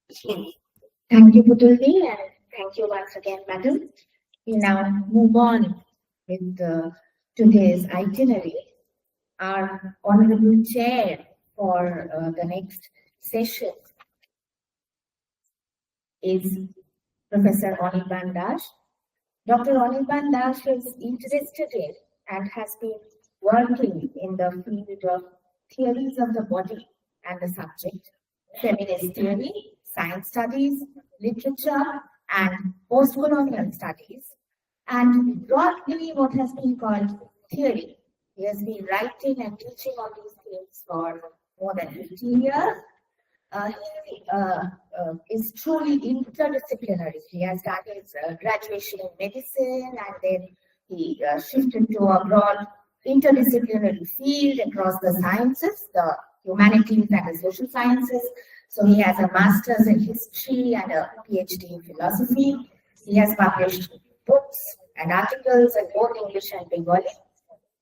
Thank you, Putulvi, and thank you once again, madam. We now move on with today's itinerary. Our honorable chair for the next session is Professor Anirban Das. Dr. Anirban Das is interested in and has been working in the field of theories of the body and the subject, feminist theory, science studies, literature, and postcolonial studies, and broadly what has been called theory. He has been writing and teaching on these things for more than 15 years. He is truly interdisciplinary. He has done his graduation in medicine, and then he shifted to a broad interdisciplinary field across the sciences, the humanities and the social sciences. So he has a master's in history and a PhD in philosophy. He has published books and articles in both English and Bengali.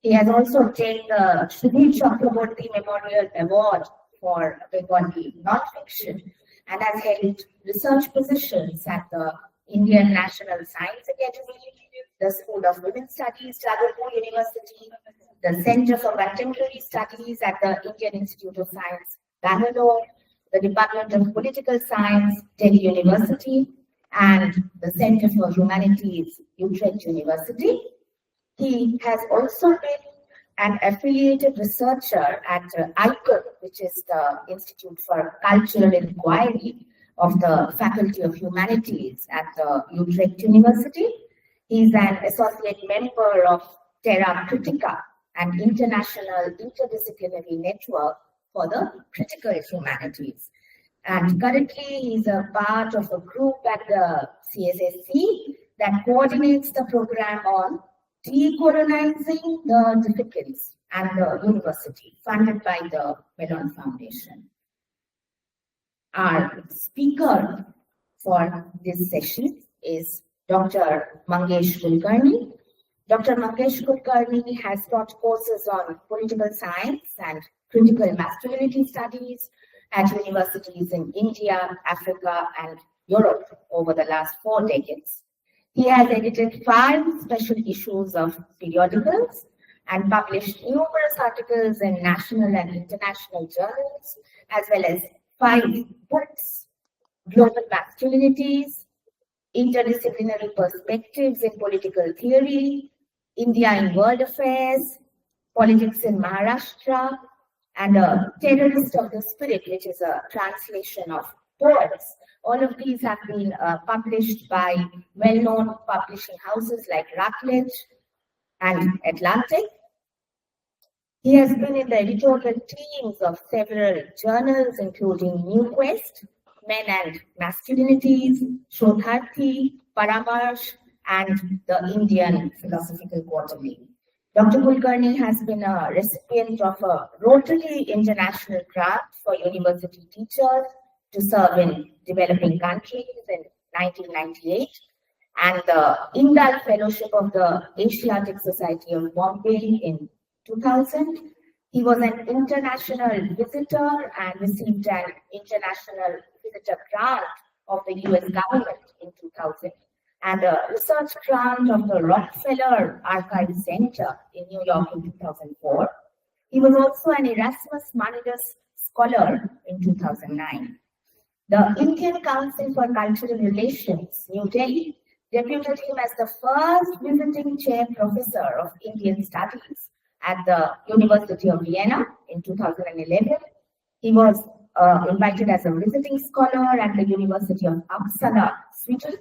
He has also taken the Sudhir Chakraborty Memorial Award for Bengali non-fiction and has held research positions at the Indian National Science Academy, the School of Women's Studies, Jagadpur University, the Center for Contemporary Studies at the Indian Institute of Science, Bangalore, the Department of Political Science, Delhi University, and the Center for Humanities, Utrecht University. He has also been an affiliated researcher at ICON, which is the Institute for Cultural Inquiry of the Faculty of Humanities at the Utrecht University. He is an associate member of Terra Critica, an international interdisciplinary network for the critical humanities. And currently, he is a part of a group at the CSSC that coordinates the program on decolonizing the difficulties and the university, funded by the Mellon Foundation. Our speaker for this session is Dr. Mangesh Kulkarni. Dr. Mangesh Kulkarni has taught courses on political science and critical masculinity studies at universities in India, Africa, and Europe over the last 4 decades. He has edited 5 special issues of periodicals and published numerous articles in national and international journals, as well as 5 books: Global Masculinities, Interdisciplinary Perspectives in Political Theory, India in World Affairs, Politics in Maharashtra, and A Terrorist of the Spirit, which is a translation of poets. All of these have been published by well-known publishing houses like Routledge and Atlantic. He has been in the editorial teams of several journals, including New Quest, Men and Masculinities, Shodharthi, Paramarsh, and the Indian Philosophical Quarterly. Dr. Kulkarni has been a recipient of a Rotary International Grant for university teachers to serve in developing countries in 1998, and the Indal Fellowship of the Asiatic Society of Bombay in 2000. He was an international visitor and received an international visitor grant of the US government in 2000 and a research grant of the Rockefeller Archive Center in New York in 2004. He was also an Erasmus Mundus Scholar in 2009. The Indian Council for Cultural Relations, New Delhi, deputed him as the first visiting chair professor of Indian Studies at the University of Vienna in 2011. He was invited as a visiting scholar at the University of Uppsala, Sweden,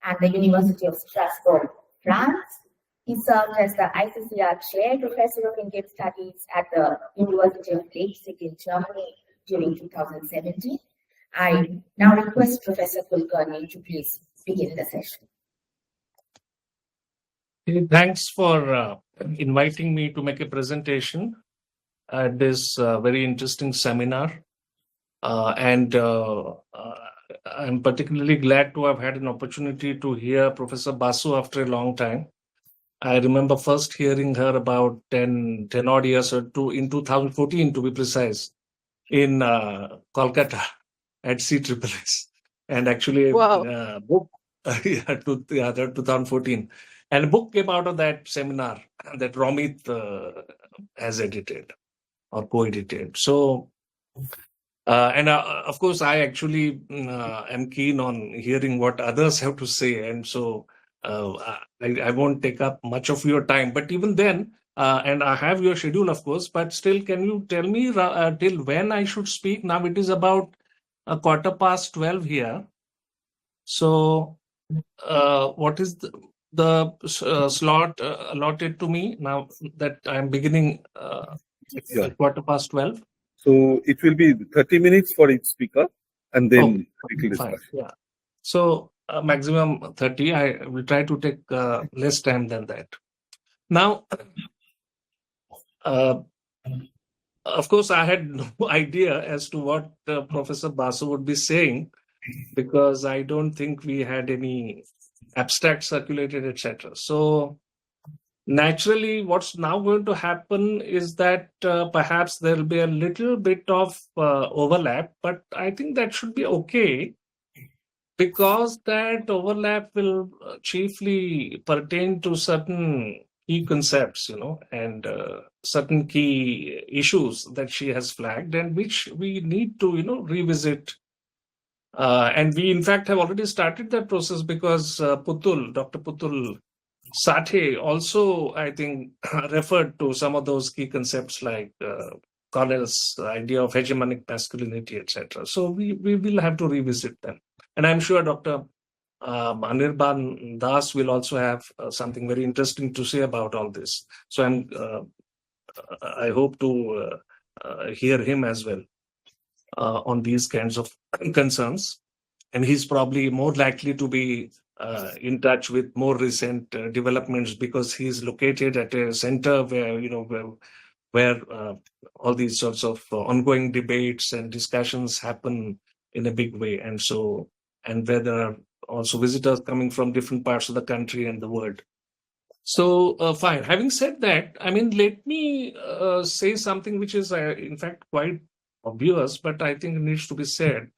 and the University of Strasbourg, France. He served as the ICCR Chair Professor of Indian Studies at the University of Leipzig in Germany during 2017. I now request Professor Kulkarni to please begin the session. Thanks for inviting me to make a presentation at this very interesting seminar. I'm particularly glad to have had an opportunity to hear Professor Basu after a long time. I remember first hearing her about 10 odd years or two, in 2014 to be precise, in Kolkata at CSSS. And actually, Wow. book, yeah, 2014. And a book came out of that seminar that Romit has edited or co-edited. So, and of course, I actually am keen on hearing what others have to say. And so I won't take up much of your time. But even then, and I have your schedule, of course, but still, can you tell me till when I should speak? Now it is about a 12:15 here. So, what is the slot allotted to me now that I'm beginning Yeah. at 12:15? So it will be 30 minutes for each speaker and then little Fine. discussion. Yeah. So maximum 30. I will try to take less time than that. Now, of course, I had no idea as to what Professor Basu would be saying, because I don't think we had any abstract circulated, etc. So naturally, what's now going to happen is that perhaps there will be a little bit of overlap, but I think that should be okay, because that overlap will chiefly pertain to certain key concepts, and certain key issues that she has flagged, and which we need to, revisit. And we, in fact, have already started that process, because Dr. Putul Sathe also, I think, referred to some of those key concepts like Connell's idea of hegemonic masculinity, etc. So we will have to revisit them. And I'm sure Dr. Anirban Das will also have something very interesting to say about all this. So I hope to hear him as well on these kinds of concerns. And he's probably more likely to be in touch with more recent developments, because he's located at a center where, where all these sorts of ongoing debates and discussions happen in a big way. And so, and where there are also visitors coming from different parts of the country and the world. So, fine. Having said that, I mean, let me say something which is, in fact, quite obvious, but I think it needs to be said,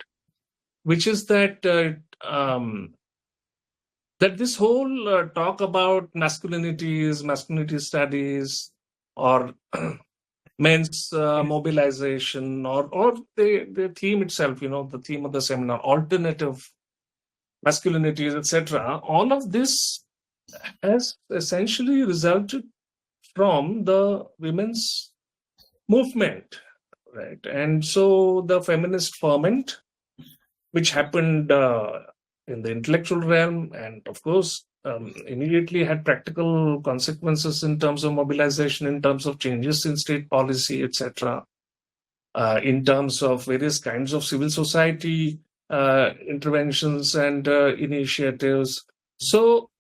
which is that that this whole talk about masculinity studies, or men's mobilization, or the theme itself, the theme of the seminar, alternative masculinities, etc. All of this has essentially resulted from the women's movement, right? And so the feminist ferment, which happened in the intellectual realm, and of course, immediately had practical consequences in terms of mobilization, in terms of changes in state policy, etc., in terms of various kinds of civil society interventions and initiatives. So,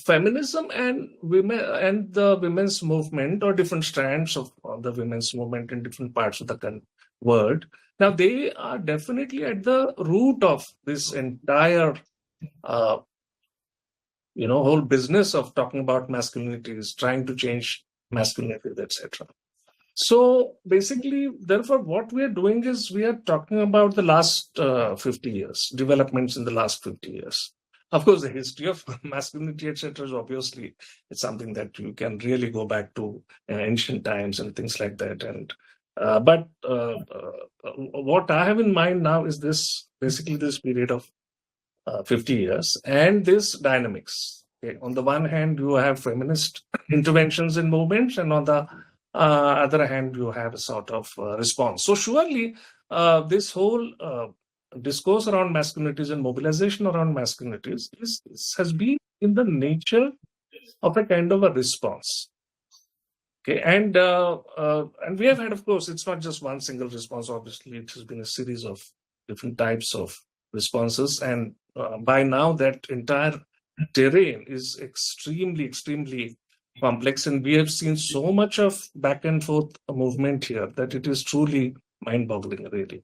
feminism and women and the women's movement, or different strands of the women's movement in different parts of the world, now they are definitely at the root of this entire whole business of talking about masculinities, trying to change masculinities, etc. So basically, therefore, what we are doing is we are talking about the last 50 years, developments in the last 50 years. Of course, the history of masculinity, etc., is obviously, it's something that you can really go back to ancient times and things like that. And but what I have in mind now is basically this period of 50 years and this dynamics. Okay? On the one hand, you have feminist interventions in movements, and on the other hand, you have a sort of response. So surely this whole discourse around masculinities and mobilization around masculinities has been in the nature of a kind of a response. Okay, and we have had, of course, it's not just one single response. Obviously, it has been a series of different types of responses, and by now that entire terrain is extremely, extremely complex, and we have seen so much of back and forth movement here that it is truly mind-boggling, really.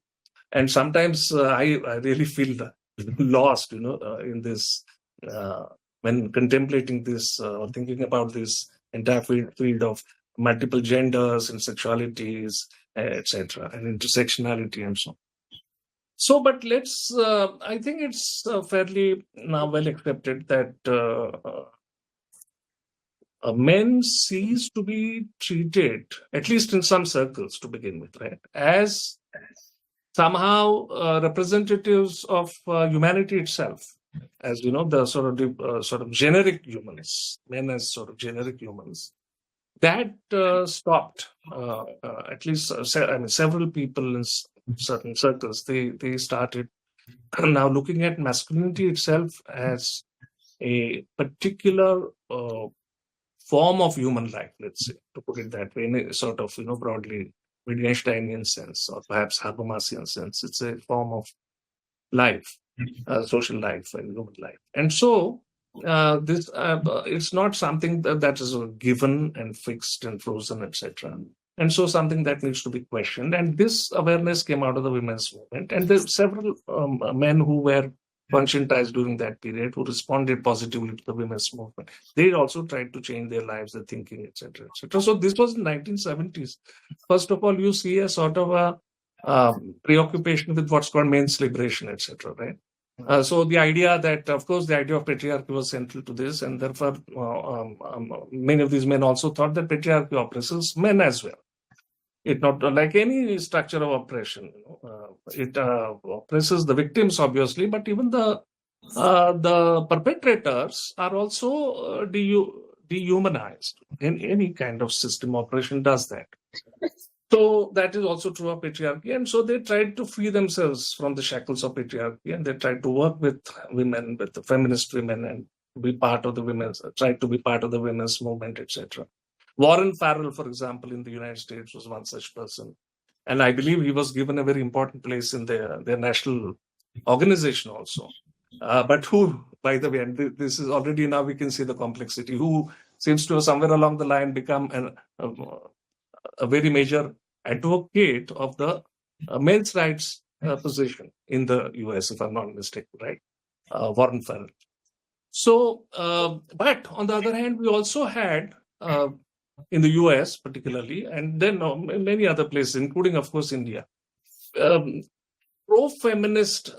And sometimes I really feel lost, in this when contemplating this or thinking about this entire field of multiple genders and sexualities, etc., and intersectionality and so on. So, but I think it's fairly now well accepted that men cease to be treated, at least in some circles to begin with, right, as somehow representatives of humanity itself, as the sort of generic humans, men as sort of generic humans. That stopped. At least, several people in certain circles, they started now looking at masculinity itself as a particular form of human life, let's say, to put it that way, in a sort of, broadly Wittgensteinian sense, or perhaps Habermasian sense. It's a form of life, social life and human life. And so this it's not something that is given and fixed and frozen, etc. And so something that needs to be questioned. And this awareness came out of the women's movement. And there's several men who were conscientized during that period who responded positively to the women's movement. They also tried to change their lives, their thinking, etc., etc. So this was in 1970s. First of all, you see a sort of a preoccupation with what's called men's liberation, etc., right? So the idea that, of course, the idea of patriarchy was central to this, and therefore many of these men also thought that patriarchy oppresses men as well. It not like any structure of oppression. It oppresses the victims, obviously, but even the perpetrators are also dehumanized. In any kind of system, oppression does that. So that is also true of patriarchy. And so they tried to free themselves from the shackles of patriarchy, and they tried to work with women, with the feminist women, and be part of the women's movement, etc. Warren Farrell, for example, in the United States was one such person. And I believe he was given a very important place in their national organization also. But who, by the way, and this is already now we can see the complexity, who seems to have somewhere along the line become a very major advocate of the men's rights position in the US, if I'm not mistaken, right? Warren Farrell. So, but on the other hand, we also had in the US particularly, and then many other places, including, of course, India, pro-feminist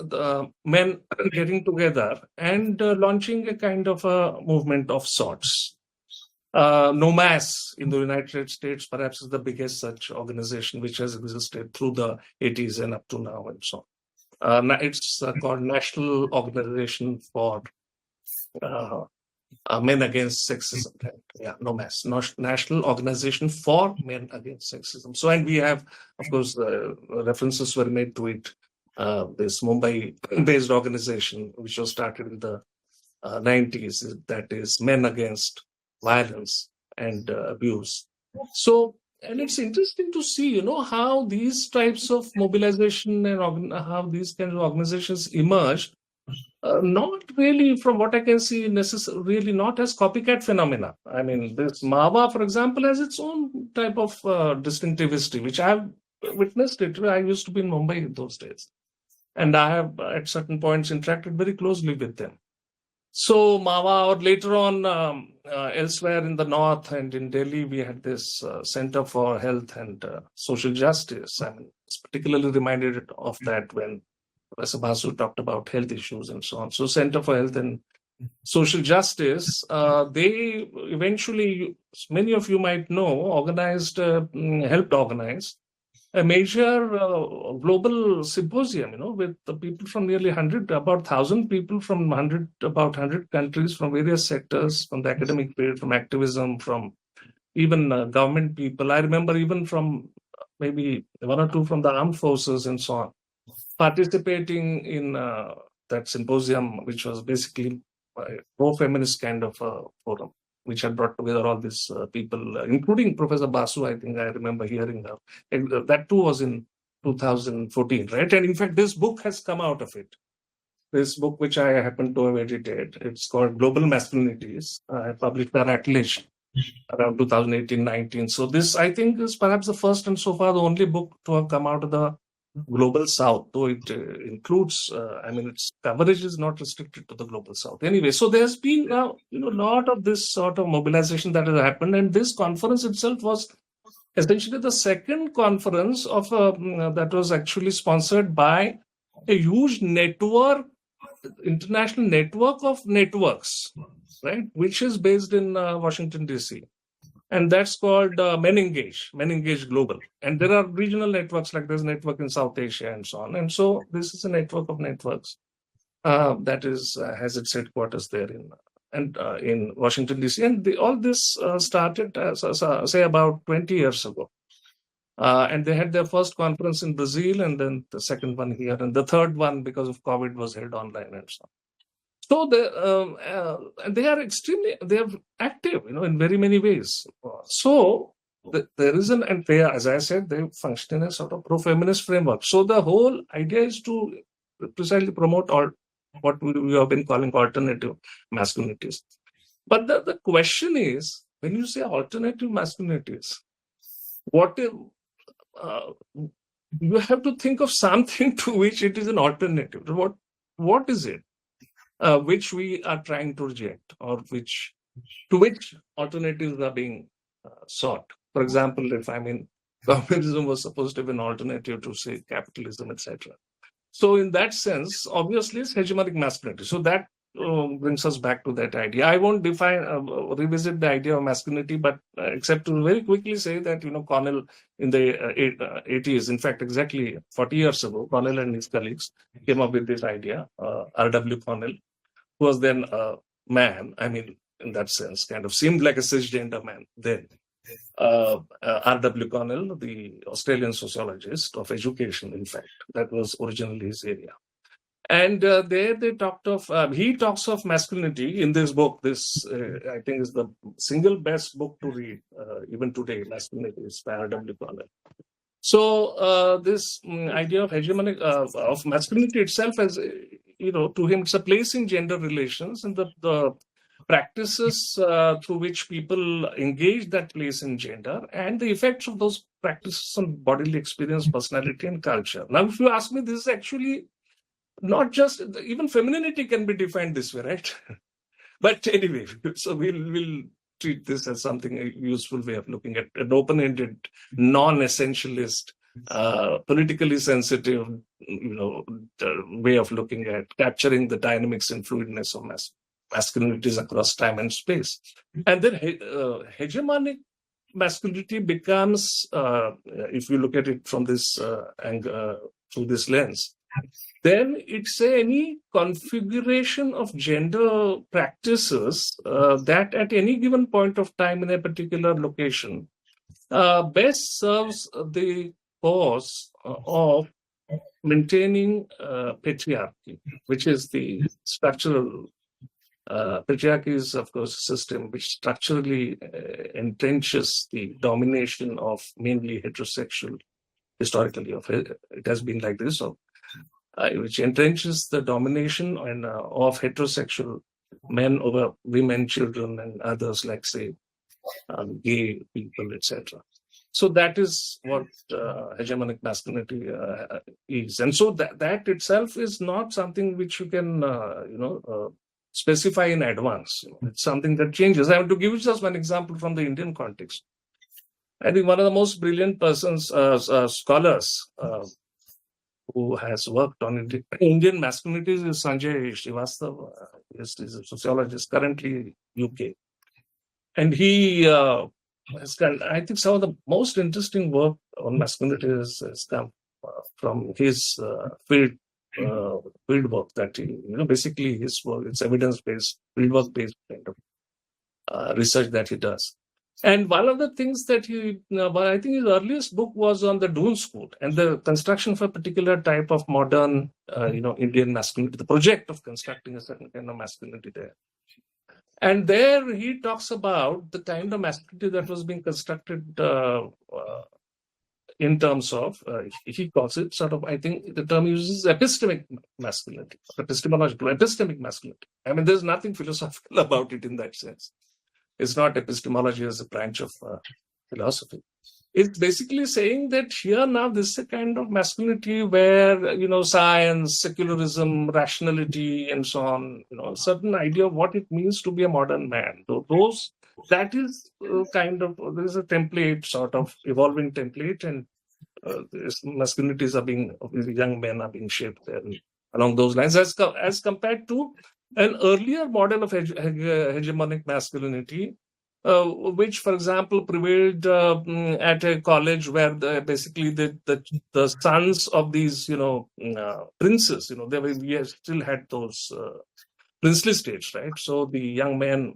men getting together and launching a kind of a movement of sorts. NOMAS in the United States perhaps is the biggest such organization which has existed through the 80s and up to now and so on. It's called National Organization for Men Against Sexism. Right? Yeah, NOMAS, National Organization for Men Against Sexism. So, and we have, of course, references were made to it. This Mumbai-based organization, which was started in the 90s, that is Men Against Violence and Abuse. So, and it's interesting to see, how these types of mobilization and how these kinds of organizations emerged. Not really, from what I can see, really not as copycat phenomena. I mean, this Mawa, for example, has its own type of distinctivity, which I have witnessed it. I used to be in Mumbai in those days, and I have at certain points interacted very closely with them. So Mawa, or later on elsewhere in the north and in Delhi, we had this Center for Health and Social Justice. I mean, it's particularly reminded of that when Professor Basu talked about health issues and so on. So Center for Health and Social Justice, they eventually, many of you might know, helped organize a major global symposium, with the people from nearly about 1,000 people from about 100 countries, from various sectors, from the academic field, from activism, from even government people. I remember even from maybe one or two from the armed forces and so on, participating in that symposium, which was basically a pro-feminist kind of forum, which had brought together all these people, including Professor Basu. I think I remember hearing that. And that too was in 2014, right? And in fact, this book has come out of it. This book, which I happen to have edited, it's called Global Masculinities. I published that at least around 2018-19. So this, I think, is perhaps the first and so far the only book to have come out of the Global South, though it includes, its coverage is not restricted to the Global South. Anyway, so there's been a lot of this sort of mobilization that has happened, and this conference itself was essentially the second conference of that was actually sponsored by a huge network, international network of networks, right, which is based in Washington, D.C. And that's called Men Engage Global. And there are regional networks, like there's a network in South Asia and so on. And so this is a network of networks that has its headquarters there in Washington, D.C. And all this started, say, about 20 years ago. And they had their first conference in Brazil, and then the second one here, and the third one, because of COVID, was held online and so on. So they are active, in very many ways. So there is and they are, as I said, they function in a sort of pro-feminist framework. So the whole idea is to precisely promote what we have been calling alternative masculinities. But the question is, when you say alternative masculinities, what if, you have to think of something to which it is an alternative. What is it which we are trying to reject, or to which alternatives are being sought? For example, if communism was supposed to be an alternative to, say, capitalism, etc. So in that sense, obviously, it's hegemonic masculinity. So that brings us back to that idea. I won't revisit the idea of masculinity, but except to very quickly say that, Connell in the 80s, in fact, exactly 40 years ago, Connell and his colleagues came up with this idea, R.W. Connell, who was then a man, in that sense, kind of seemed like a cisgender man then. R.W. Connell, the Australian sociologist of education, in fact, that was originally his area. And there they he talks of masculinity in this book. This, I think, is the single best book to read, even today, Masculinity, is by R.W. Connell. So this idea of hegemonic, of masculinity itself, as, to him, it's a place in gender relations, and the practices through which people engage that place in gender, and the effects of those practices on bodily experience, personality, and culture. Now, if you ask me, this is actually not just, even femininity can be defined this way, right? But anyway, so we'll treat this as something, a useful way of looking at an open-ended, non-essentialist, politically sensitive, way of looking at capturing the dynamics and fluidness of masculinities across time and space. And then hegemonic masculinity becomes, if you look at it from this angle, through this lens, then it's any configuration of gender practices that at any given point of time in a particular location best serves the cause of maintaining patriarchy, which is the structural patriarchy is, of course, a system which structurally entrenches the domination of mainly heterosexual, historically, it has been like this, which entrenches the domination of heterosexual men over women, children, and others, like, say, gay people, etc. So that is what hegemonic masculinity is. And so that itself is not something which you can, specify in advance. It's something that changes. I want to give you just one example from the Indian context. I think one of the most brilliant scholars who has worked on Indian masculinities is Sanjay Srivastava. He's a sociologist, currently UK. And he has done, I think, some of the most interesting work on masculinity has come from his field work that he, basically his work, it's evidence-based, fieldwork-based kind of research that he does. And one of the things that I think his earliest book was on the Doon School and the construction of a particular type of modern, Indian masculinity, the project of constructing a certain kind of masculinity there. And there he talks about the kind of masculinity that was being constructed in terms of, he calls it sort of, I think the term uses epistemic masculinity, epistemological, epistemic masculinity. I mean, there's nothing philosophical about it in that sense. It's not epistemology as a branch of philosophy. It's basically saying that here now this is a kind of masculinity where, science, secularism, rationality, and so on, a certain idea of what it means to be a modern man. So that is kind of, there is a template, sort of evolving template, and masculinities are being, young men are being shaped there along those lines, as compared to an earlier model of hegemonic masculinity, which, for example, prevailed at a college where basically the sons of these, princes, we still had those princely states, right? So the young men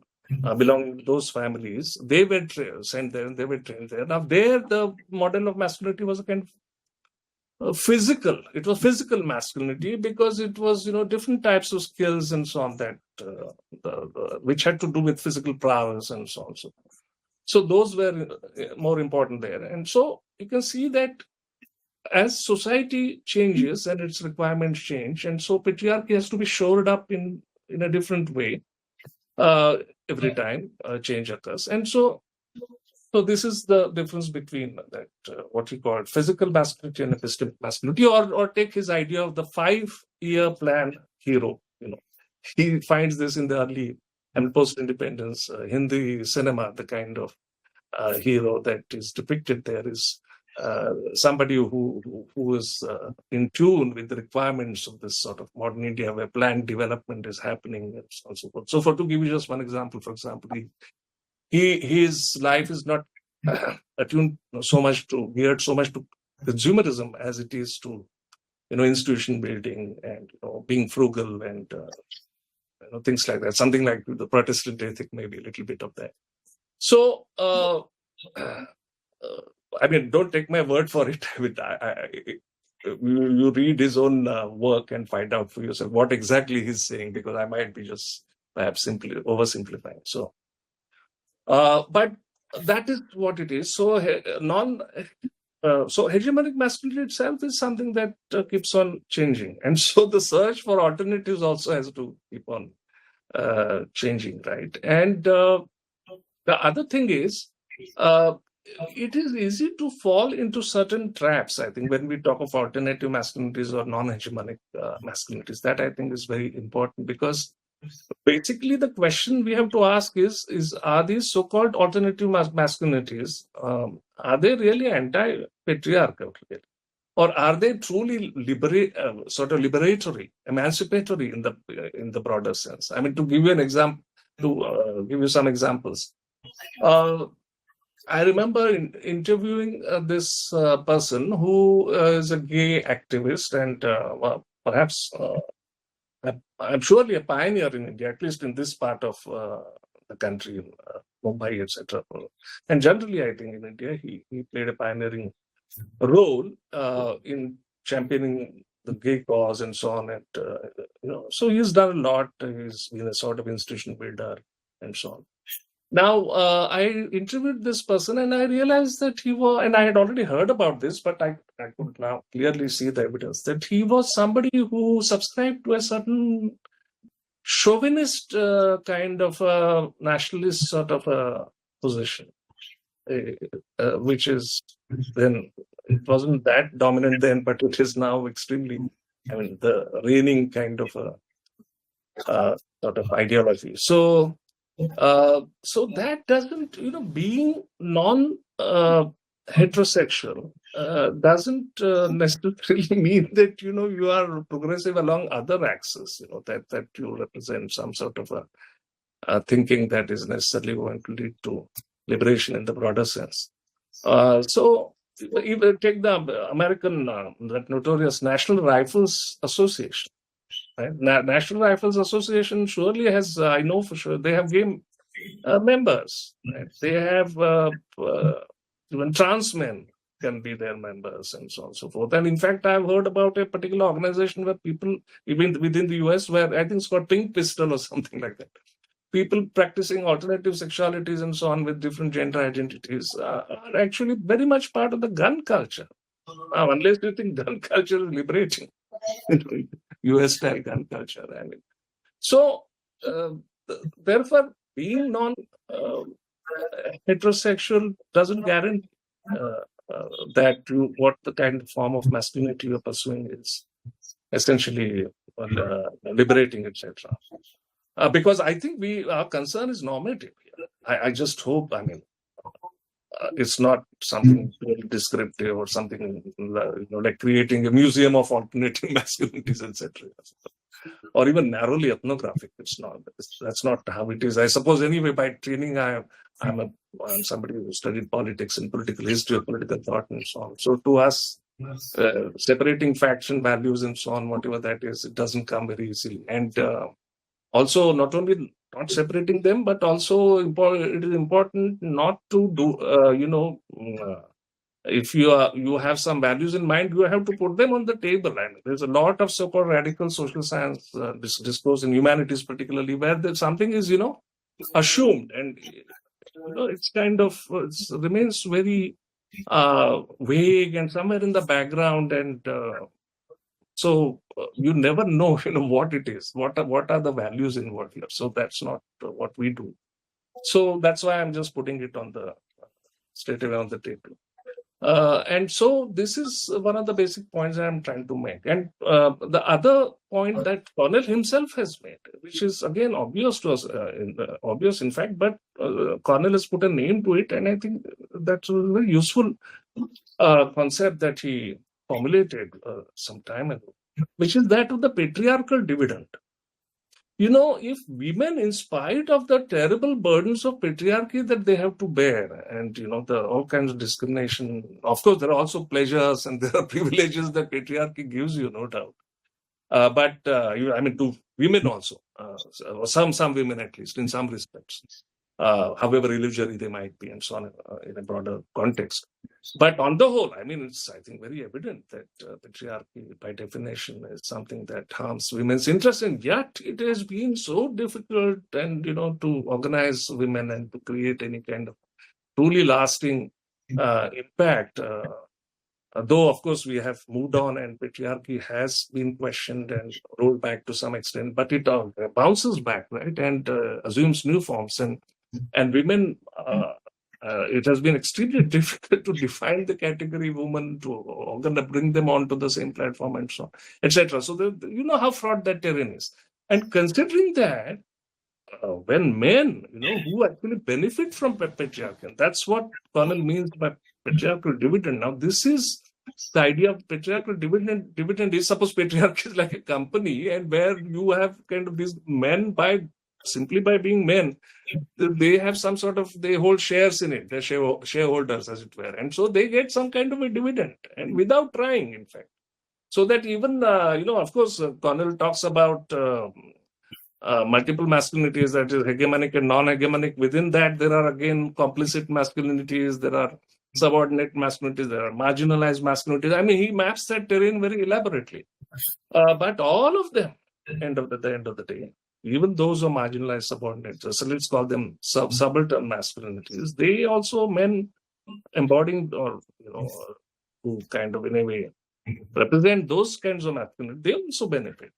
belonging to those families, they were sent there and they were trained there. Now, there, the model of masculinity was a kind of physical. It was physical masculinity because it was, different types of skills and so on that which had to do with physical prowess and so on. So those were more important there. And so you can see that as society changes and its requirements change, and so patriarchy has to be shored up in a different way every time change occurs. And so this is the difference between that what he called physical masculinity and epistemic masculinity, or take his idea of the 5-year plan hero. He finds this in the early and post-independence Hindi cinema. The kind of hero that is depicted there is somebody who is in tune with the requirements of this sort of modern India, where planned development is happening, and so on and so forth. So, to give you just one example, for example, his life is not attuned geared so much to consumerism as it is to institution building and being frugal and things like that. Something like the Protestant ethic, maybe a little bit of that. So, I mean, don't take my word for it. You read his own work and find out for yourself what exactly he's saying, because I might be just perhaps simply oversimplifying. So, but that is what it is. So, so hegemonic masculinity itself is something that keeps on changing, and so the search for alternatives also has to keep on changing, right? And the other thing is, it is easy to fall into certain traps, I think, when we talk of alternative masculinities or non-hegemonic masculinities. That, I think, is very important, because basically the question we have to ask is are these so-called alternative masculinities, are they really anti-patriarchal, or are they truly liberatory, emancipatory in the broader sense? I mean, to give you an example, give you some examples. I remember interviewing this person who is a gay activist and perhaps I'm surely a pioneer in India, at least in this part of the country, Mumbai, etc. And generally, I think in India, he played a pioneering role in championing the gay cause and so on. And so he's done a lot. He's been a sort of institution builder and so on. Now, I interviewed this person and I realized that he was, and I had already heard about this, but I could now clearly see the evidence that he was somebody who subscribed to a certain chauvinist kind of nationalist sort of a position, which is then, it wasn't that dominant then, but it is now extremely, I mean, the reigning kind of a sort of ideology. So that doesn't, being heterosexual doesn't necessarily mean that, you are progressive along other axes, that you represent some sort of a thinking that is necessarily going to lead to liberation in the broader sense. So even take the American, that notorious National Rifles Association. Right? National Rifles Association surely has, I know for sure, they have gay members. Right? They have even trans men can be their members and so on and so forth. And in fact, I've heard about a particular organization where people, even within the US, where I think it's called Pink Pistol or something like that. People practicing alternative sexualities and so on with different gender identities are actually very much part of the gun culture. Now, unless you think gun culture is liberating, US style gun culture. I mean, so therefore, being non-heterosexual doesn't guarantee that what the kind of form of masculinity you're pursuing is essentially liberating, etc. Because I think our concern is normative here. I just hope, I mean, it's not something very descriptive or something like creating a museum of alternating masculinities, etc. Or even narrowly ethnographic. It's not. That's not how it is. I suppose anyway. By training, I'm somebody who studied politics and political history of political thought and so on. So to us, separating faction values and so on, whatever that is, it doesn't come very easily. And also, not only not separating them, but also it is important not to do. If you have some values in mind, you have to put them on the table. And there's a lot of so-called radical social science discourse in humanities, particularly, where something is assumed, and it's kind of remains very vague and somewhere in the background, and so you never know what it is, what are the values involved here. So that's not what we do. So that's why I'm just putting it straight away on the table. And so this is one of the basic points I'm trying to make. And the other point that Cornell himself has made, which is again obvious to us, obvious in fact, but Cornell has put a name to it, and I think that's a very useful concept that he formulated some time ago, which is that of the patriarchal dividend. If women, in spite of the terrible burdens of patriarchy that they have to bear, and all kinds of discrimination, of course, there are also pleasures and there are privileges that patriarchy gives you, no doubt. But to women also, some women at least, in some respects, however illusory they might be, and so on in a broader context. But on the whole, it's, I think, very evident that patriarchy, by definition, is something that harms women's interests, and yet it has been so difficult, and to organize women and to create any kind of truly lasting impact. Though, of course, we have moved on, and patriarchy has been questioned and rolled back to some extent, but it bounces back, right, and assumes new forms, and women. It has been extremely difficult to define the category woman, to bring them onto the same platform and so on, etc. So you know how fraught that terrain is. And considering that, when men, who actually benefit from patriarchy, and that's what Cornell means by patriarchal dividend. Now, this is the idea of patriarchal dividend. Dividend is, suppose patriarchy is like a company, and where you have kind of these men simply by being men, they have some sort of, they hold shares in it, they're shareholders, as it were. And so they get some kind of a dividend, and without trying, in fact. So that even, of course, Cornell talks about multiple masculinities, that is hegemonic and non-hegemonic. Within that, there are again complicit masculinities, there are subordinate masculinities, there are marginalized masculinities. He maps that terrain very elaborately. But all of them, at the end of the day, even those who are marginalized, subordinate, so let's call them subaltern masculinities, they also, men embodying or who kind of in a way represent those kinds of masculinity, they also benefit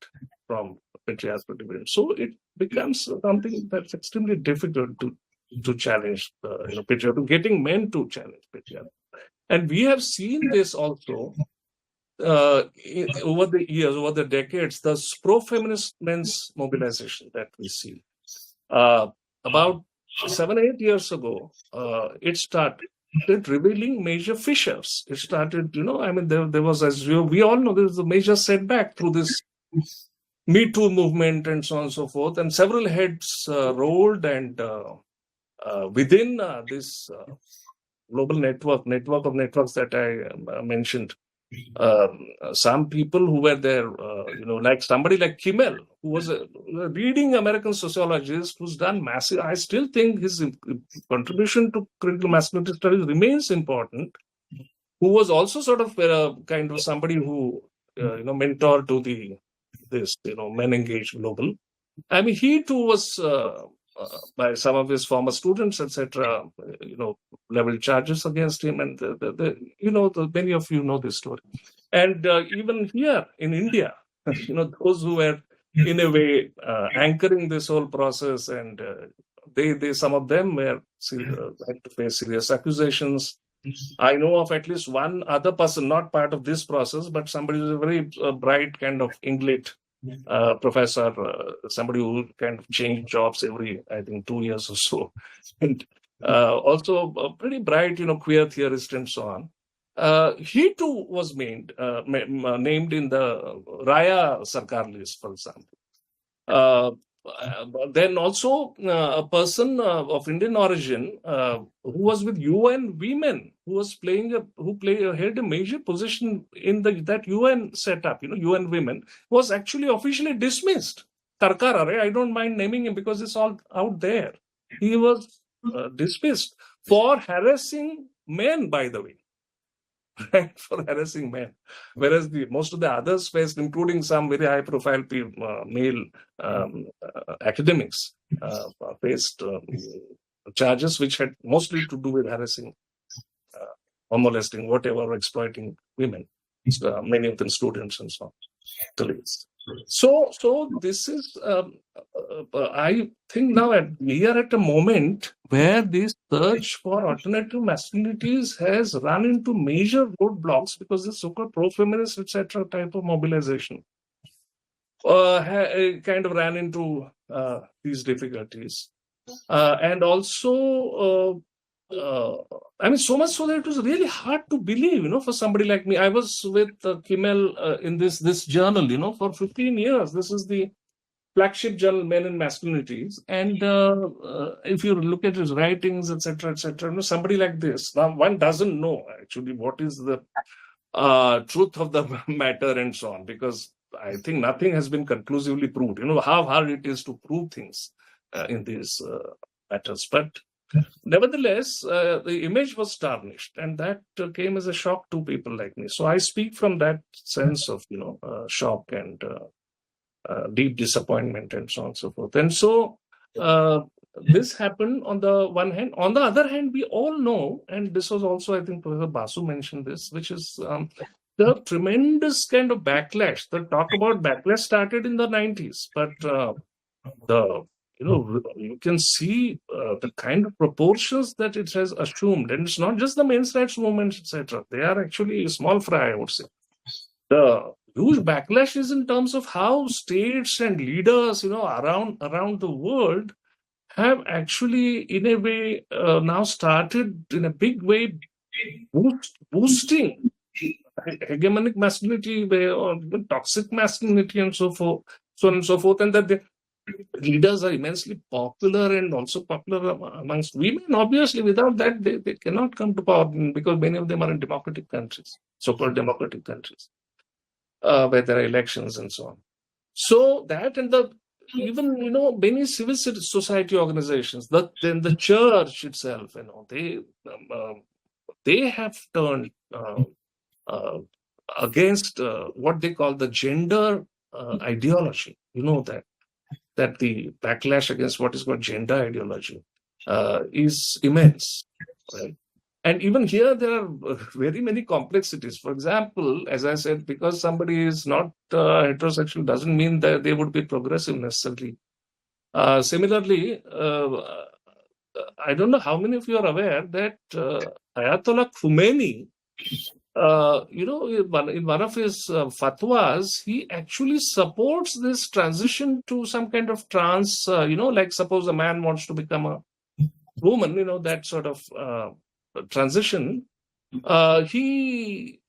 from patriarchal dividend. So it becomes something that's extremely difficult to challenge patriarchy, getting men to challenge patriarchy. And we have seen this also over the years, over the decades, the pro-feminist men's mobilization that we see. About 7-8 years ago, it started revealing major fissures. It started, there was, as we all know, there was a major setback through this Me Too movement and so on and so forth, and several heads rolled, and within this global network of networks that I mentioned, some people who were there, like somebody like Kimmel, who was a leading American sociologist who's done massive, I still think his contribution to critical masculinity studies remains important, who was also sort of kind of somebody who, mentor to this Men Engage Global. He too was, by some of his former students, etc., leveled charges against him, and many of you know this story. And even here in India, those who were in a way anchoring this whole process, and they some of them were had to face serious accusations. I know of at least one other person, not part of this process, but somebody who's a very bright kind of English professor, somebody who kind of changed jobs every, I think, 2 years or so. And also a pretty bright, queer theorist and so on. He too was named in the Raya Sarkar list, for example. Then also a person of Indian origin who was with UN Women, who held a major position in that UN setup, UN Women, was actually officially dismissed. Karkara, I don't mind naming him because it's all out there. He was dismissed for harassing men, by the way. Right, for harassing men, whereas most of the others faced, including some very high-profile male academics, faced charges which had mostly to do with harassing or molesting, whatever, or exploiting women, many of them students and so on. So this is, I think now we are at a moment where this search for alternative masculinities has run into major roadblocks because the so-called pro-feminist, etc. type of mobilization kind of ran into these difficulties. And also, so much so that it was really hard to believe, for somebody like me. I was with Kimmel in this journal, for 15 years. This is the flagship journal, Men and Masculinities. And if you look at his writings, etc., somebody like this, now one doesn't know actually what is the truth of the matter and so on, because I think nothing has been conclusively proved. How hard it is to prove things in these matters. But nevertheless, the image was tarnished, and that came as a shock to people like me. So I speak from that sense of, shock and deep disappointment and so on and so forth. And so this happened on the one hand. On the other hand, we all know, and this was also, I think, Professor Basu mentioned this, which is the tremendous kind of backlash. The talk about backlash started in the 90s, but you can see the kind of proportions that it has assumed. And it's not just the men's rights movements, etc. They are actually small fry, I would say. The huge backlash is in terms of how states and leaders, around the world have actually, in a way, now started in a big way boosting hegemonic masculinity or toxic masculinity and so on and so forth, and that the leaders are immensely popular and also popular amongst women. Obviously, without that, they cannot come to power because many of them are in democratic countries, so-called democratic countries, where there are elections and so on. So that and even many civil society organizations, then the church itself, they have turned against what they call the gender ideology. That the backlash against what is called gender ideology is immense, right? And even here, there are very many complexities. For example, as I said, because somebody is not heterosexual doesn't mean that they would be progressive necessarily. Similarly, I don't know how many of you are aware that Ayatollah Khomeini, in one of his fatwas, he actually supports this transition to some kind of trans, like suppose a man wants to become a woman, that sort of transition. He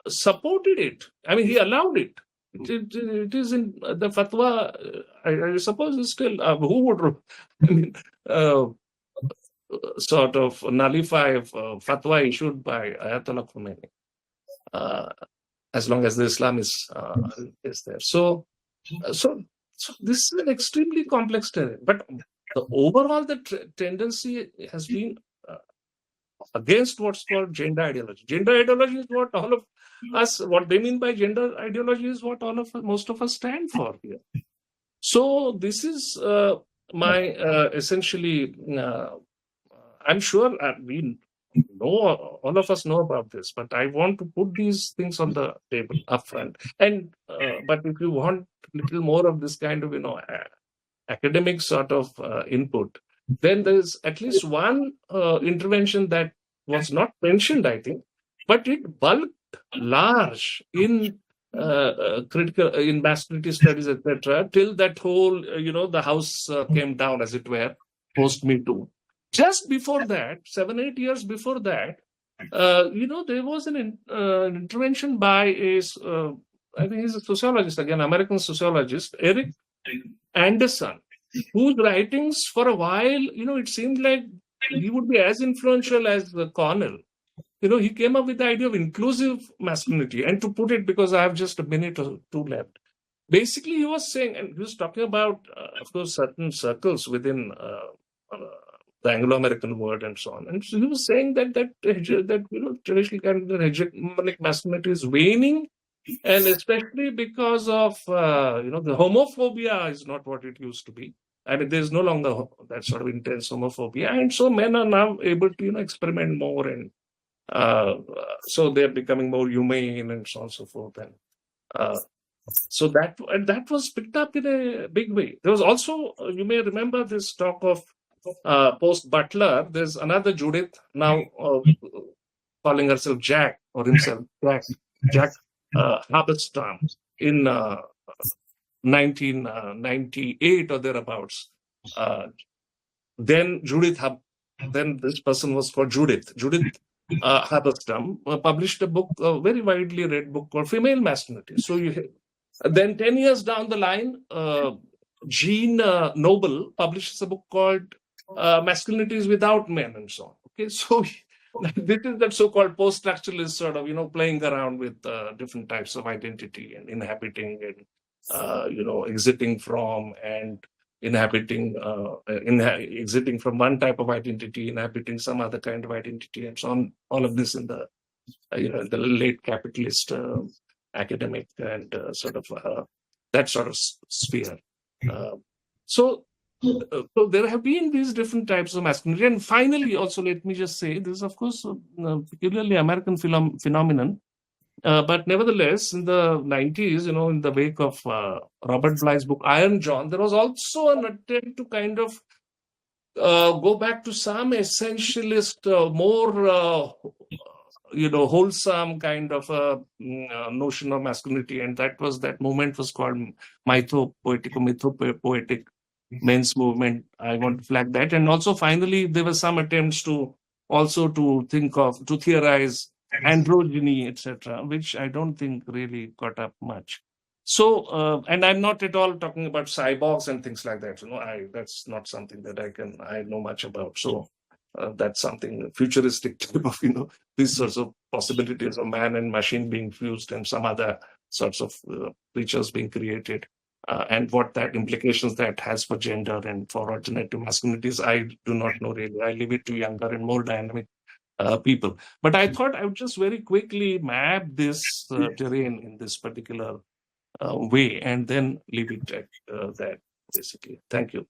supported it. I mean, he allowed it. It is in the fatwa. I suppose it's still, who would, sort of nullify fatwa issued by Ayatollah Khomeini, as long as the Islam is there. So this is an extremely complex terrain. But the overall tendency has been against what's called gender ideology. Gender ideology is what all of us, what they mean by gender ideology is what most of us stand for here. So this is my essentially, I'm sure we know, all of us know about this, but I want to put these things on the table upfront. And but if you want a little more of this kind of academic sort of input, then there's at least one intervention that was not mentioned, I think, but it bulked large in critical in masculinity studies, etc., till that whole the house came down, as it were, post Me Too. Just before that, 7-8 years before that, there was an intervention by I think he's a sociologist, again, American sociologist, Eric Anderson, whose writings for a while, it seemed like he would be as influential as Cornell. He came up with the idea of inclusive masculinity. And to put it, because I have just a minute or two left, basically he was saying, and he was talking about, of course, certain circles within the Anglo-American world and so on. And so he was saying that traditional kind of hegemonic masculinity is waning, and especially because of the homophobia is not what it used to be. I mean, there's no longer that sort of intense homophobia, and so men are now able to experiment more, and so they're becoming more humane and so on and so forth. And so that was picked up in a big way. There was also, you may remember this talk of post Butler. There's another Judith now calling herself Jack, or himself Jack Habestam in 1998 or thereabouts. Then then this person was called Judith Habestam published a book, a very widely read book called Female Masculinity. So then 10 years down the line, Jean Noble publishes a book called Masculinities Without Men and so on. Okay, so this is that so-called post-structuralist sort of, playing around with different types of identity and inhabiting and, exiting from and inhabiting, exiting from one type of identity, inhabiting some other kind of identity, and so on. All of this in the, the late capitalist academic and sort of that sort of sphere. So there have been these different types of masculinity. And finally, also, let me just say, this is, of course, a peculiarly American phenomenon. But nevertheless, in the 90s, in the wake of Robert Bly's book, Iron John, there was also an attempt to kind of go back to some essentialist, more, wholesome kind of notion of masculinity. And that movement was called mytho-poetic men's movement. I want to flag that. And also, finally, there were some attempts to theorize androgyny, etc., which I don't think really caught up much. So, and I'm not at all talking about cyborgs and things like that. That's not something that I know much about. So that's something futuristic type of, these sorts of possibilities of man and machine being fused and some other sorts of creatures being created. And what that implications that has for gender and for alternative masculinities, I do not know really. I leave it to younger and more dynamic people. But I thought I would just very quickly map this terrain in this particular way and then leave it at that, basically. Thank you.